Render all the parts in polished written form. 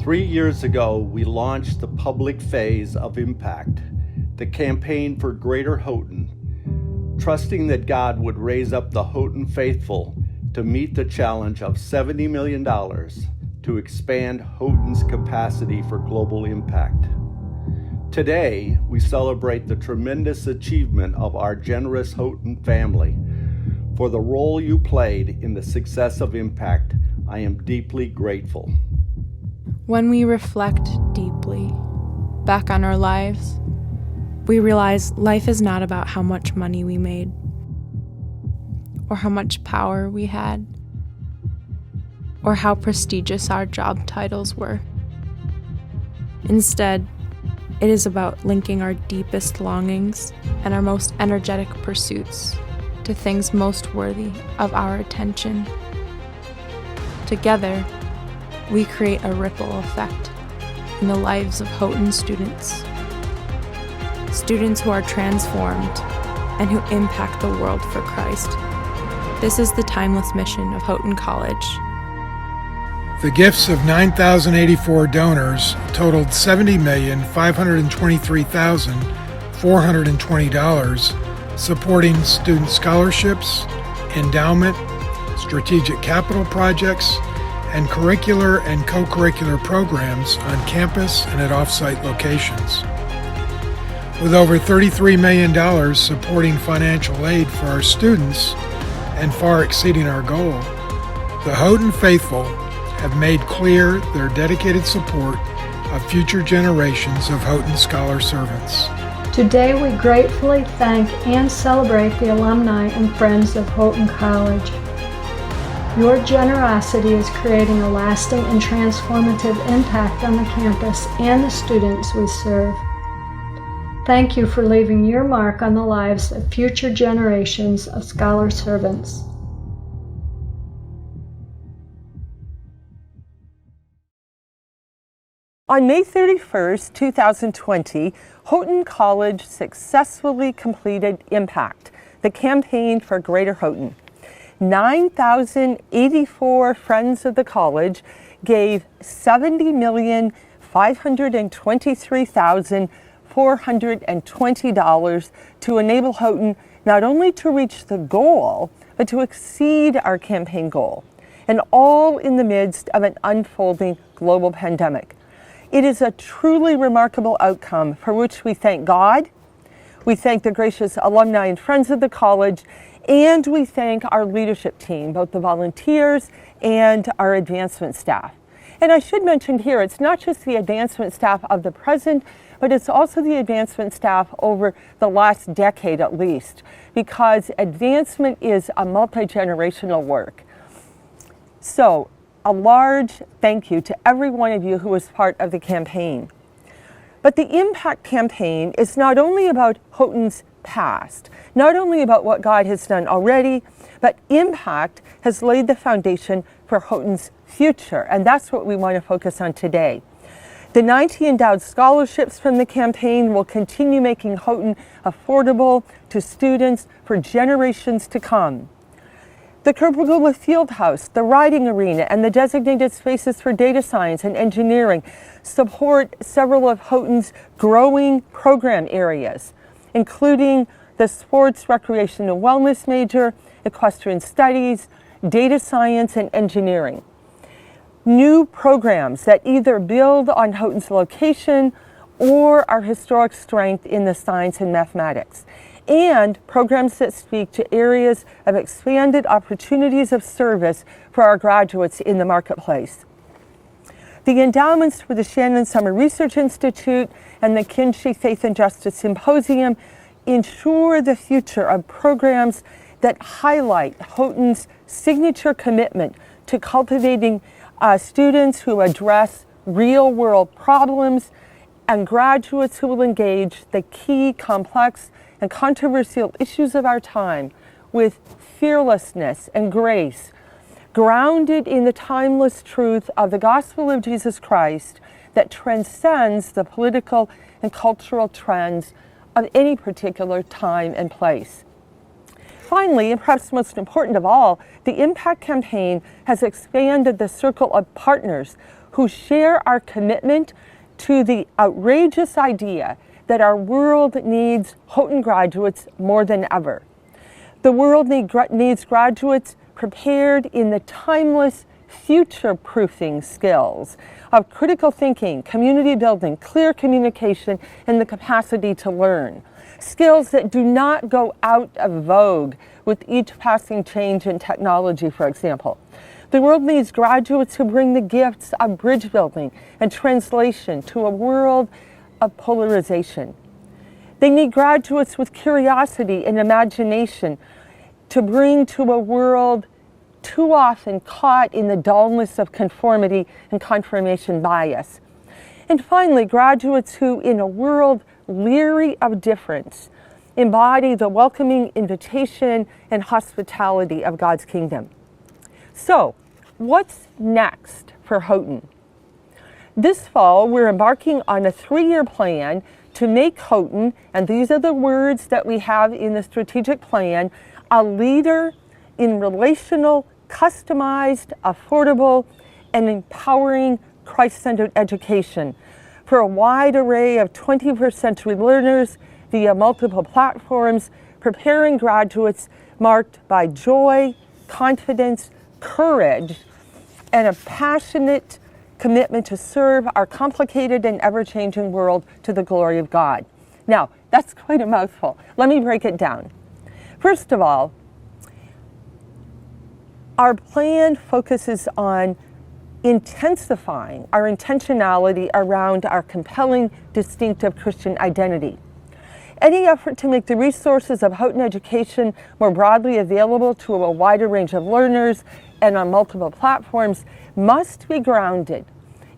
3 years ago, we launched the public phase of Impact, the campaign for Greater Houghton, trusting that God would raise up the Houghton faithful to meet the challenge of $70 million to expand Houghton's capacity for global impact. Today, we celebrate the tremendous achievement of our generous Houghton family. For the role you played in the success of Impact, I am deeply grateful. When we reflect deeply back on our lives, we realize life is not about how much money we made or how much power we had or how prestigious our job titles were. Instead, it is about linking our deepest longings and our most energetic pursuits to things most worthy of our attention. Together, we create a ripple effect in the lives of Houghton students. Students who are transformed and who impact the world for Christ. This is the timeless mission of Houghton College. The gifts of 9,084 donors totaled $70,523,420, supporting student scholarships, endowment, strategic capital projects, and curricular and co-curricular programs on campus and at off-site locations. With over $33 million supporting financial aid for our students and far exceeding our goal, the Houghton faithful have made clear their dedicated support of future generations of Houghton Scholar servants. Today we gratefully thank and celebrate the alumni and friends of Houghton College. Your generosity is creating a lasting and transformative impact on the campus and the students we serve. Thank you for leaving your mark on the lives of future generations of scholar servants. On May 31st, 2020, Houghton College successfully completed Impact, the campaign for Greater Houghton. 9,084 friends of the college gave $70,523,420 to enable Houghton not only to reach the goal, but to exceed our campaign goal, and all in the midst of an unfolding global pandemic. It is a truly remarkable outcome for which we thank God, we thank the gracious alumni and friends of the college, and we thank our leadership team, both the volunteers and our advancement staff. And I should mention here, it's not just the advancement staff of the present, but it's also the advancement staff over the last decade at least, because advancement is a multi-generational work. So, a large thank you to every one of you who was part of the campaign. But the Impact campaign is not only about Houghton's past, not only about what God has done already, but Impact has laid the foundation for Houghton's future, and that's what we want to focus on today. The 90 endowed scholarships from the campaign will continue making Houghton affordable to students for generations to come. The Kerbergula Fieldhouse, the riding arena, and the designated spaces for data science and engineering support several of Houghton's growing program areas, including the sports, recreation, and wellness major, equestrian studies, data science, and engineering. New programs that either build on Houghton's location or our historic strength in the science and mathematics, and programs that speak to areas of expanded opportunities of service for our graduates in the marketplace. The endowments for the Shannon Summer Research Institute and the Kinsey Faith and Justice Symposium ensure the future of programs that highlight Houghton's signature commitment to cultivating students who address real-world problems and graduates who will engage the key, complex, and controversial issues of our time with fearlessness and grace, grounded in the timeless truth of the gospel of Jesus Christ that transcends the political and cultural trends of any particular time and place. Finally, and perhaps most important of all, the Impact Campaign has expanded the circle of partners who share our commitment to the outrageous idea that our world needs Houghton graduates more than ever. The world needs graduates prepared in the timeless future-proofing skills of critical thinking, community building, clear communication, and the capacity to learn. Skills that do not go out of vogue with each passing change in technology, for example. The world needs graduates who bring the gifts of bridge building and translation to a world of polarization. They need graduates with curiosity and imagination to bring to a world too often caught in the dullness of conformity and confirmation bias. And finally, graduates who, in a world leery of difference, embody the welcoming invitation and hospitality of God's kingdom. So, what's next for Houghton? This fall, we're embarking on a 3-year plan to make Houghton, and these are the words that we have in the strategic plan, a leader in relational, customized, affordable, and empowering Christ-centered education for a wide array of 21st century learners via multiple platforms, preparing graduates marked by joy, confidence, courage, and a passionate commitment to serve our complicated and ever-changing world to the glory of God. Now, that's quite a mouthful. Let me break it down. First of all, our plan focuses on intensifying our intentionality around our compelling, distinctive Christian identity. Any effort to make the resources of Houghton education more broadly available to a wider range of learners and on multiple platforms must be grounded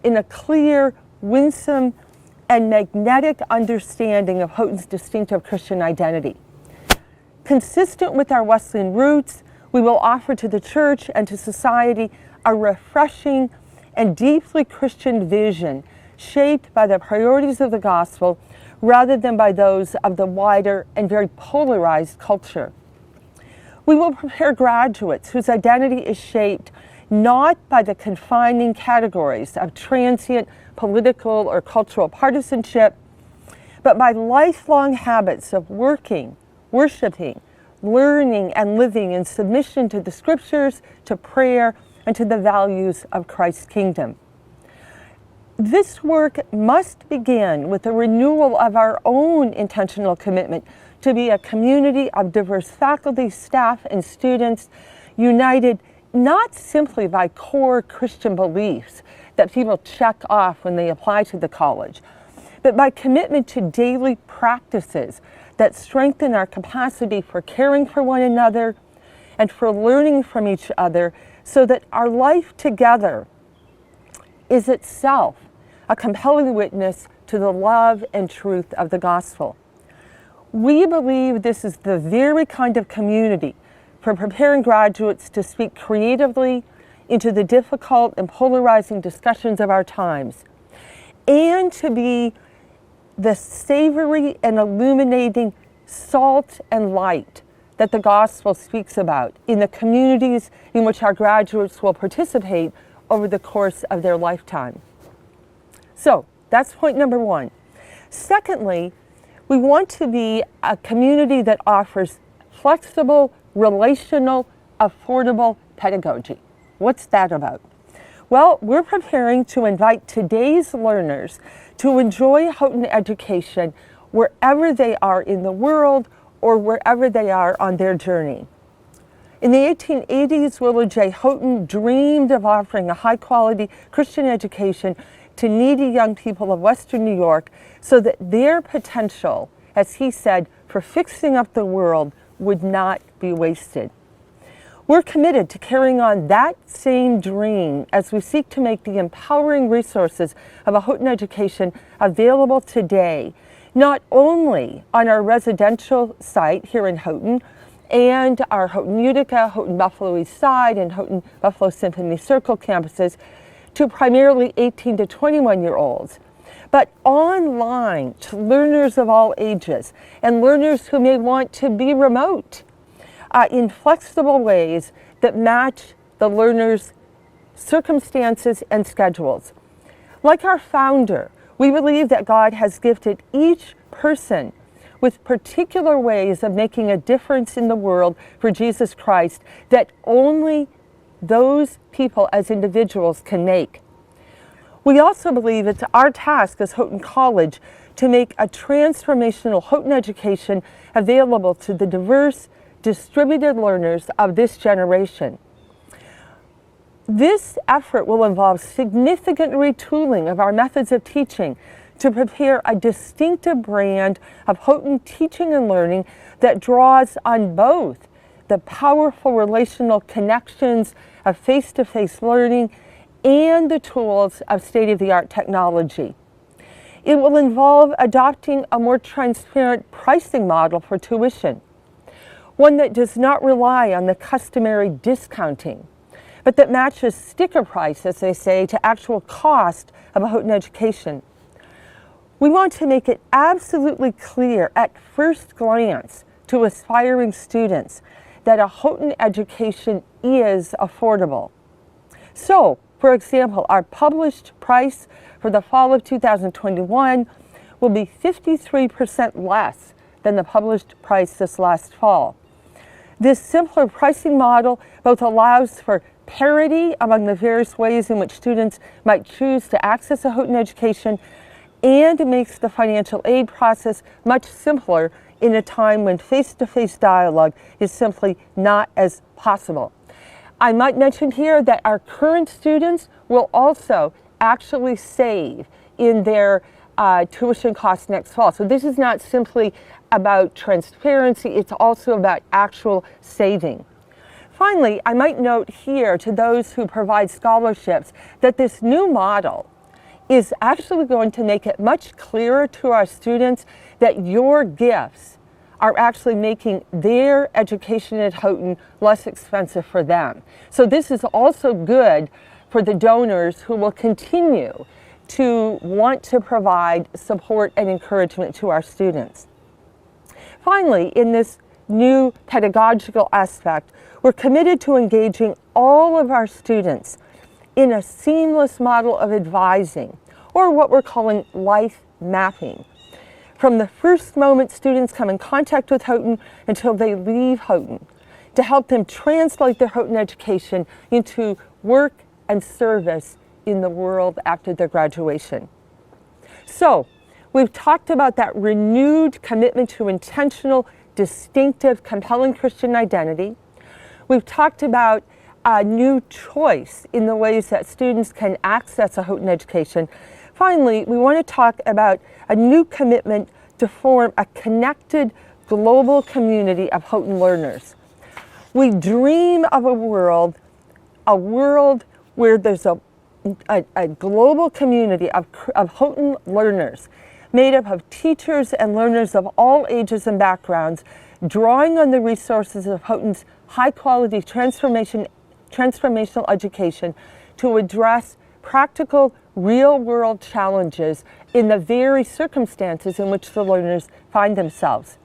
in a clear, winsome, and magnetic understanding of Houghton's distinctive Christian identity. Consistent with our Wesleyan roots, we will offer to the church and to society a refreshing and deeply Christian vision shaped by the priorities of the gospel rather than by those of the wider and very polarized culture. We will prepare graduates whose identity is shaped not by the confining categories of transient political or cultural partisanship, but by lifelong habits of working, worshiping, learning, and living in submission to the scriptures, to prayer, and to the values of Christ's kingdom. This work must begin with a renewal of our own intentional commitment to be a community of diverse faculty, staff, and students united not simply by core Christian beliefs that people check off when they apply to the college, but by commitment to daily practices that strengthen our capacity for caring for one another and for learning from each other so that our life together is itself a compelling witness to the love and truth of the gospel. We believe this is the very kind of community for preparing graduates to speak creatively into the difficult and polarizing discussions of our times, and to be the savory and illuminating salt and light that the gospel speaks about in the communities in which our graduates will participate over the course of their lifetime. So that's point number one. Secondly, we want to be a community that offers flexible, relational, affordable pedagogy. What's that about? Well, we're preparing to invite today's learners to enjoy Houghton education wherever they are in the world or wherever they are on their journey. In the 1880s, Willard J. Houghton dreamed of offering a high-quality Christian education to needy young people of Western New York so that their potential, as he said, for fixing up the world would not be wasted. We're committed to carrying on that same dream as we seek to make the empowering resources of a Houghton education available today, not only on our residential site here in Houghton and our Houghton Utica, Houghton Buffalo East Side, and Houghton Buffalo Symphony Circle campuses to primarily 18 to 21-year-olds, but online to learners of all ages and learners who may want to be remote. in flexible ways that match the learner's circumstances and schedules. Like our founder, we believe that God has gifted each person with particular ways of making a difference in the world for Jesus Christ that only those people as individuals can make. We also believe it's our task as Houghton College to make a transformational Houghton education available to the diverse, distributed learners of this generation. This effort will involve significant retooling of our methods of teaching to prepare a distinctive brand of Houghton teaching and learning that draws on both the powerful relational connections of face-to-face learning and the tools of state-of-the-art technology. It will involve adopting a more transparent pricing model for tuition, one that does not rely on the customary discounting, but that matches sticker price, as they say, to actual cost of a Houghton education. We want to make it absolutely clear at first glance to aspiring students that a Houghton education is affordable. So, for example, our published price for the fall of 2021 will be 53% less than the published price this last fall. This simpler pricing model both allows for parity among the various ways in which students might choose to access a Houghton education and makes the financial aid process much simpler in a time when face-to-face dialogue is simply not as possible. I might mention here that our current students will also actually save in their tuition costs next fall. So this is not simply about transparency, it's also about actual saving. Finally, I might note here to those who provide scholarships that this new model is actually going to make it much clearer to our students that your gifts are actually making their education at Houghton less expensive for them. So this is also good for the donors who will continue to want to provide support and encouragement to our students. Finally, in this new pedagogical aspect, we're committed to engaging all of our students in a seamless model of advising, or what we're calling life mapping. From the first moment students come in contact with Houghton until they leave Houghton, to help them translate their Houghton education into work and service in the world after their graduation. So, we've talked about that renewed commitment to intentional, distinctive, compelling Christian identity. We've talked about a new choice in the ways that students can access a Houghton education. Finally, we want to talk about a new commitment to form a connected global community of Houghton learners. We dream of a world where there's a global community of Houghton learners made up of teachers and learners of all ages and backgrounds, drawing on the resources of Houghton's high-quality transformational education to address practical, real-world challenges in the very circumstances in which the learners find themselves.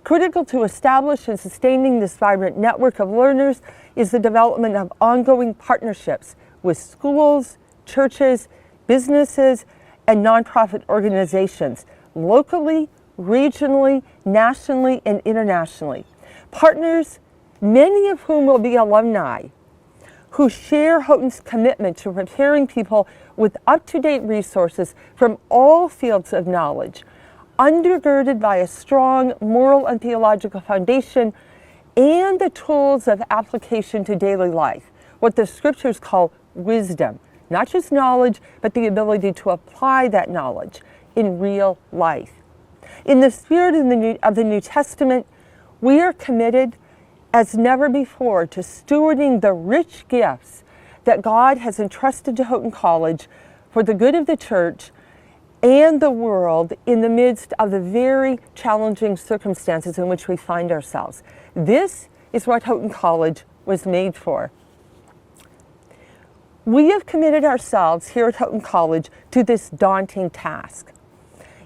Critical to establish and sustaining this vibrant network of learners is the development of ongoing partnerships with schools, churches, businesses, and nonprofit organizations, locally, regionally, nationally, and internationally. Partners, many of whom will be alumni, who share Houghton's commitment to preparing people with up-to-date resources from all fields of knowledge, undergirded by a strong moral and theological foundation and the tools of application to daily life, what the scriptures call wisdom, not just knowledge, but the ability to apply that knowledge in real life. In the spirit of the New Testament, we are committed as never before to stewarding the rich gifts that God has entrusted to Houghton College for the good of the church and the world in the midst of the very challenging circumstances in which we find ourselves. This is what Houghton College was made for. We have committed ourselves here at Houghton College to this daunting task.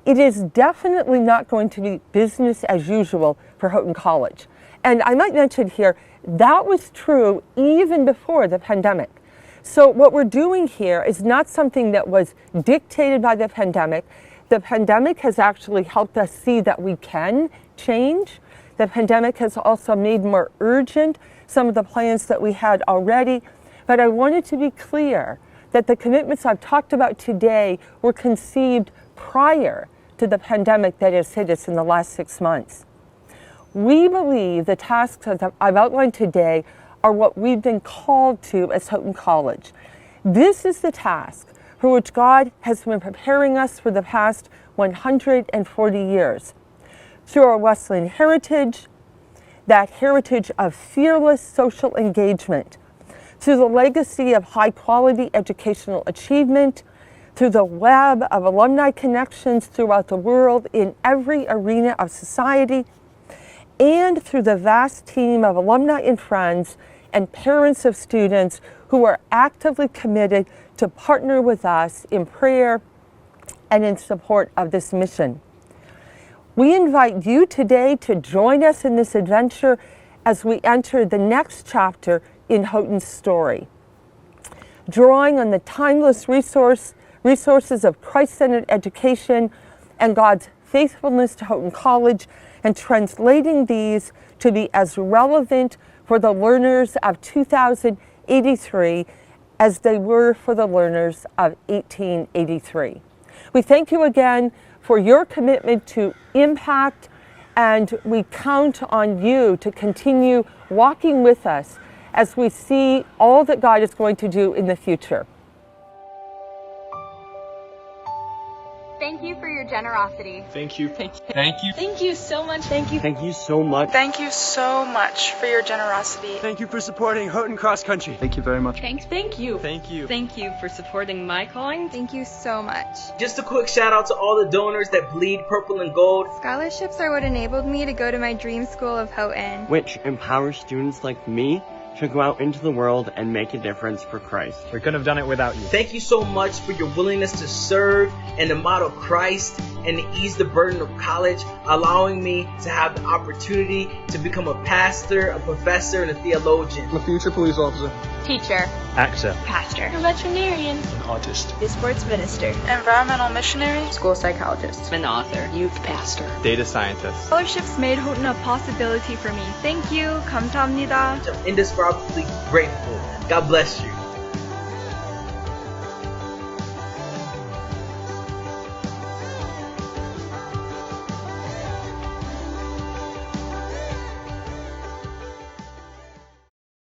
It is definitely not going to be business as usual for Houghton College. And I might mention here, that was true even before the pandemic. So what we're doing here is not something that was dictated by the pandemic. The pandemic has actually helped us see that we can change. The pandemic has also made more urgent some of the plans that we had already. But I wanted to be clear that the commitments I've talked about today were conceived prior to the pandemic that has hit us in the last 6 months. We believe the tasks that I've outlined today are what we've been called to as Houghton College. This is the task for which God has been preparing us for the past 140 years. Through our Wesleyan heritage, that heritage of fearless social engagement, through the legacy of high-quality educational achievement, through the web of alumni connections throughout the world in every arena of society, and through the vast team of alumni and friends and parents of students who are actively committed to partner with us in prayer and in support of this mission. We invite you today to join us in this adventure as we enter the next chapter in Houghton's story. Drawing on the timeless resources of Christ-centered education and God's faithfulness to Houghton College, and translating these to be as relevant for the learners of 2083 as they were for the learners of 1883. We thank you again for your commitment to impact, and we count on you to continue walking with us as we see all that God is going to do in the future. Thank you for your generosity. Thank you. Thank you. Thank you. Thank you so much. Thank you. Thank you so much. Thank you so much for your generosity. Thank you for supporting Houghton Cross Country. Thank you very much. Thank you. Thank you. Thank you for supporting my calling. Thank you so much. Just a quick shout out to all the donors that bleed purple and gold. Scholarships are what enabled me to go to my dream school of Houghton, which empowers students like me to go out into the world and make a difference for Christ. We couldn't have done it without you. Thank you so much for your willingness to serve and to model Christ and to ease the burden of college, allowing me to have the opportunity to become a pastor, a professor, and a theologian. I'm a future police officer. teacher, Actor, pastor, A veterinarian, an artist, a sports minister, Environmental missionary, school psychologist, an author, youth pastor. data scientist. Scholarships made Houghton a possibility for me. Thank you. 감사합니다. I'm indescribably grateful. God bless you.